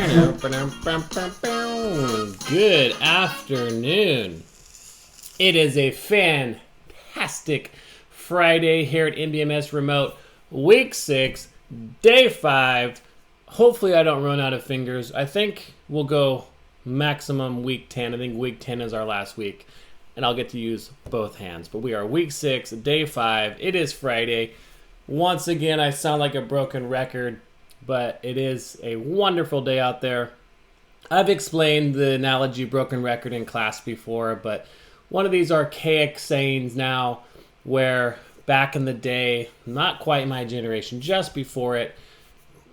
Good afternoon. It is a fantastic Friday here at NBMS Remote, week 6, day 5. Hopefully I don't run out of fingers. I think we'll go maximum week 10. I think week 10 is our last week, and I'll get to use both hands. But we are week 6, day 5. It is Friday. Once again, I sound like a broken record, but it is a wonderful day out there. I've explained the analogy broken record in class before, but one of these archaic sayings now where back in the day, not quite my generation, just before it,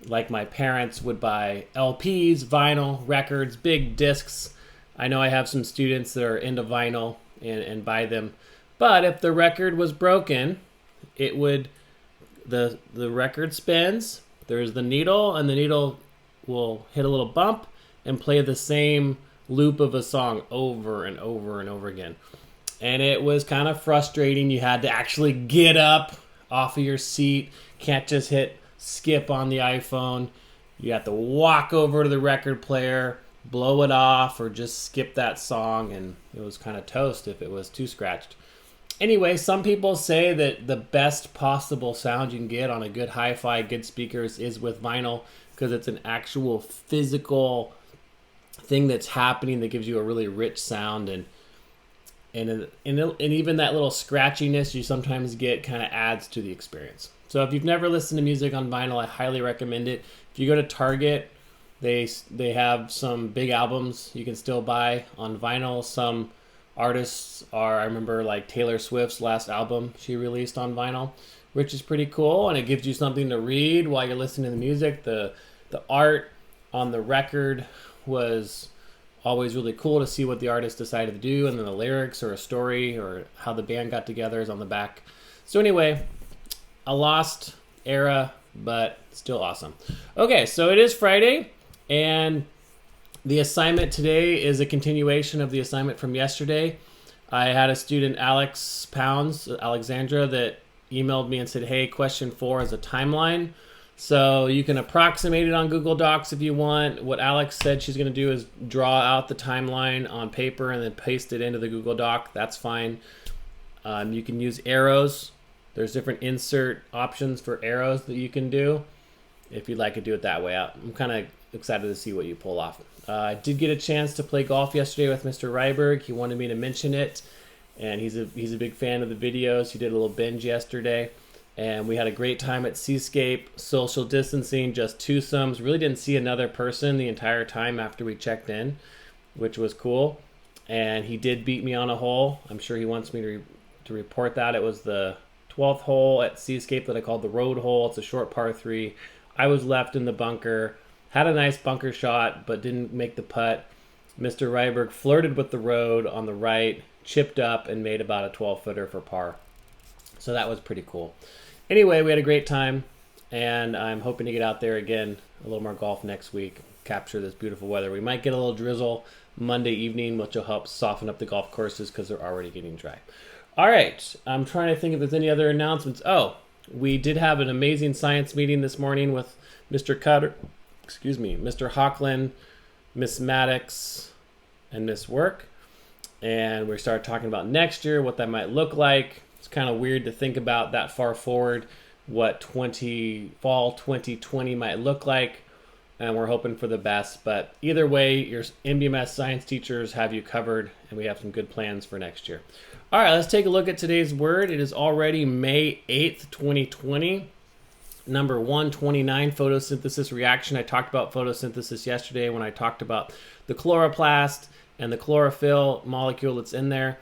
like my parents would buy LPs, vinyl, records, big discs. I know I have some students that are into vinyl and buy them. But if the record was broken, it would, the record spins, there's the needle, and the needle will hit a little bump and play the same loop of a song over and over and over again. And it was kind of frustrating. You had to actually get up off of your seat. Can't just hit skip on the iPhone. You have to walk over to the record player, blow it off, or just skip that song, and it was kind of toast if it was too scratched. Anyway, some people say that the best possible sound you can get on a good hi-fi, good speakers is with vinyl because it's an actual physical thing that's happening that gives you a really rich sound, and even that little scratchiness you sometimes get kind of adds to the experience. So if you've never listened to music on vinyl, I highly recommend it. If you go to Target, they have some big albums you can still buy on vinyl. Some artists I remember like Taylor Swift's last album she released on vinyl, which is pretty cool, and it gives you something to read while you're listening to the music. The art on the record was always really cool to see what the artist decided to do, and then the lyrics or a story or how the band got together is on the back. So anyway, a lost era, but still awesome. Okay, so it is Friday, and the assignment today is a continuation of the assignment from yesterday. I had a student, Alexandra, that emailed me and said, hey, question 4 is a timeline. So you can approximate it on Google Docs if you want. What Alex said she's going to do is draw out the timeline on paper and then paste it into the Google Doc. That's fine. You can use arrows. There's different insert options for arrows that you can do if you'd like to do it that way. I'm kind of excited to see what you pull off. I did get a chance to play golf yesterday with Mr. Ryberg. He wanted me to mention it, and he's a big fan of the videos. He did a little binge yesterday. And we had a great time at Seascape, social distancing, just twosomes. Really didn't see another person the entire time after we checked in, which was cool. And he did beat me on a hole. I'm sure he wants me to report that. It was the 12th hole at Seascape that I called the road hole. It's a short par 3. I was left in the bunker, had a nice bunker shot, but didn't make the putt. Mr. Ryberg flirted with the road on the right, chipped up, and made about a 12-footer for par. So that was pretty cool. Anyway, we had a great time, and I'm hoping to get out there again, a little more golf next week, capture this beautiful weather. We might get a little drizzle Monday evening, which will help soften up the golf courses because they're already getting dry. All right, I'm trying to think if there's any other announcements. Oh, we did have an amazing science meeting this morning with Mr. Cutter, Mr. Hockland, Miss Maddox, and Miss Work, and we started talking about next year, what that might look like. It's kind of weird to think about that far forward, what fall 2020 might look like, and we're hoping for the best. But either way, your NBMS science teachers have you covered, and we have some good plans for next year. All right, let's take a look at today's word. It is already May 8th, 2020. Number 129, photosynthesis reaction. I talked about photosynthesis yesterday when I talked about the chloroplast and the chlorophyll molecule that's in there.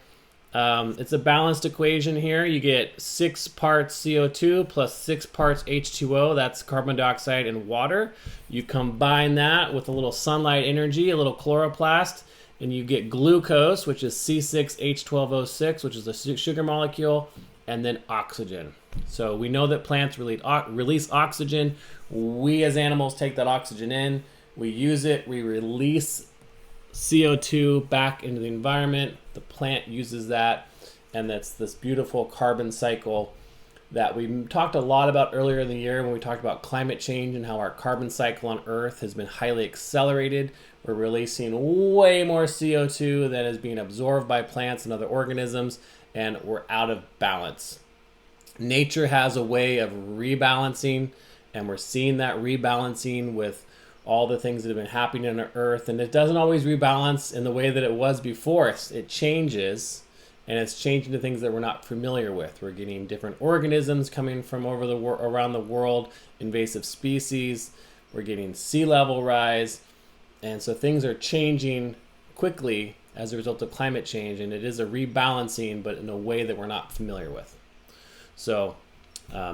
It's a balanced equation here. You get 6 parts CO2 plus 6 parts H2O. That's carbon dioxide and water. You combine that with a little sunlight energy, a little chloroplast, and you get glucose, which is C6H12O6, which is a sugar molecule, and then oxygen. So we know that plants release oxygen. We as animals take that oxygen in. We use it. We release CO2 back into the environment. The plant uses that, and that's this beautiful carbon cycle that we talked a lot about earlier in the year when we talked about climate change and how our carbon cycle on Earth has been highly accelerated. We're releasing way more CO2 than is being absorbed by plants and other organisms, and we're out of balance. Nature has a way of rebalancing, and we're seeing that rebalancing with all the things that have been happening on Earth, and it doesn't always rebalance in the way that it was before. It changes, and it's changing to things that we're not familiar with. We're getting different organisms coming from around the world, invasive species. We're getting sea level rise, and so things are changing quickly as a result of climate change, and it is a rebalancing, but in a way that we're not familiar with. So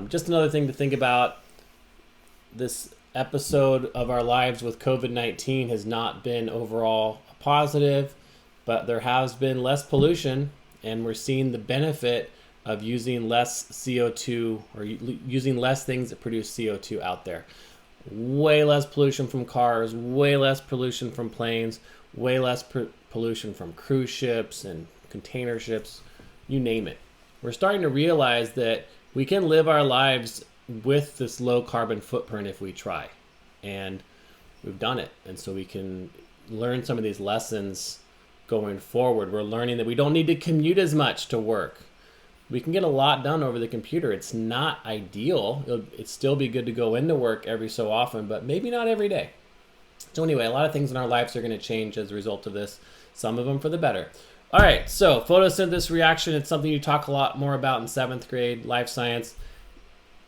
just another thing to think about. This episode of our lives with COVID-19 has not been overall positive, but there has been less pollution, and we're seeing the benefit of using less CO2 or using less things that produce CO2 out there. Way less pollution from cars, way less pollution from planes, way less pollution from cruise ships and container ships, you name it. We're starting to realize that we can live our lives with this low carbon footprint if we try, and we've done it. And so we can learn some of these lessons going forward. We're learning that we don't need to commute as much to work. We can get a lot done over the computer. It's not ideal. It'd still be good to go into work every so often, but maybe not every day. So anyway, a lot of things in our lives are going to change as a result of this, some of them for the better. All right, so photosynthesis reaction, it's something you talk a lot more about in 7th grade, life science.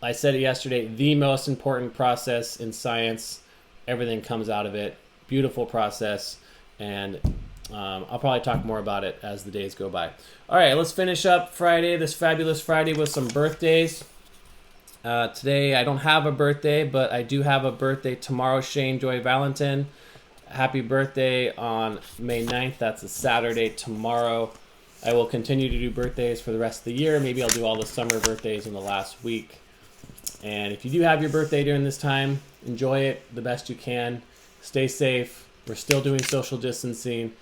I said it yesterday, the most important process in science. Everything comes out of it. Beautiful process, and I'll probably talk more about it as the days go by. All right, let's finish up Friday, this fabulous Friday, with some birthdays. Today, I don't have a birthday, but I do have a birthday tomorrow. Shane Joy Valentin. Happy birthday on May 9th. That's a Saturday tomorrow. I will continue to do birthdays for the rest of the year. Maybe I'll do all the summer birthdays in the last week. And if you do have your birthday during this time, enjoy it the best you can. Stay safe. We're still doing social distancing.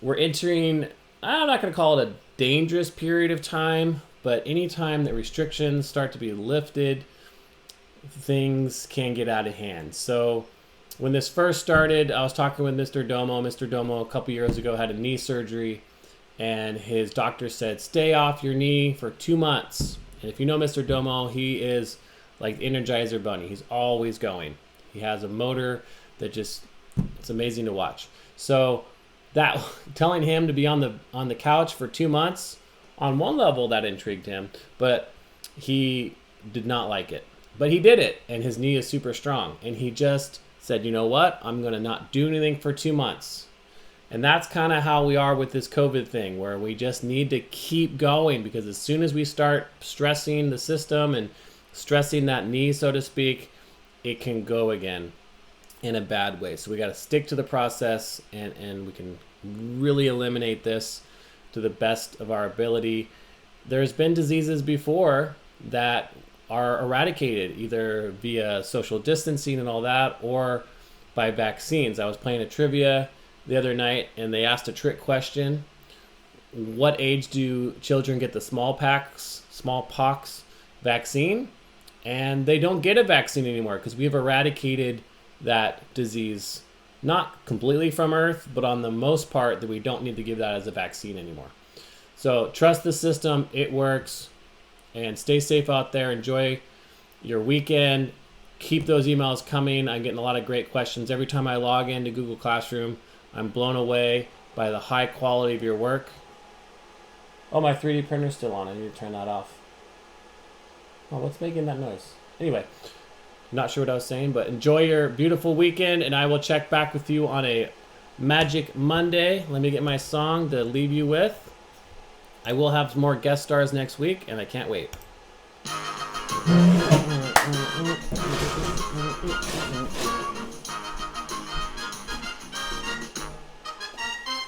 We're entering, I'm not going to call it a dangerous period of time, but anytime that restrictions start to be lifted, things can get out of hand. So when this first started, I was talking with Mr. Domo. Mr. Domo a couple years ago had a knee surgery, and his doctor said, stay off your knee for 2 months. And if you know Mr. Domo, he is like the Energizer Bunny. He's always going. He has a motor that just, it's amazing to watch. So that, telling him to be on the couch for 2 months, on one level that intrigued him, but he did not like it. But he did it, and his knee is super strong. And he just said, you know what? I'm going to not do anything for 2 months. And that's kind of how we are with this COVID thing, where we just need to keep going, because as soon as we start stressing the system and stressing that knee, so to speak, it can go again in a bad way. So we got to stick to the process, and we can really eliminate this to the best of our ability. There's been diseases before that are eradicated either via social distancing and all that, or by vaccines. I was playing a trivia the other night, and they asked a trick question. What age do children get the smallpox vaccine? And they don't get a vaccine anymore because we've eradicated that disease, not completely from Earth, but on the most part that we don't need to give that as a vaccine anymore. So trust the system, it works, and stay safe out there. Enjoy your weekend. Keep those emails coming. I'm getting a lot of great questions. Every time I log into Google Classroom, I'm blown away by the high quality of your work. Oh, my 3D printer's still on. I need to turn that off. Oh, what's making that noise? Anyway, not sure what I was saying, but enjoy your beautiful weekend, and I will check back with you on a Magic Monday. Let me get my song to leave you with. I will have more guest stars next week, and I can't wait.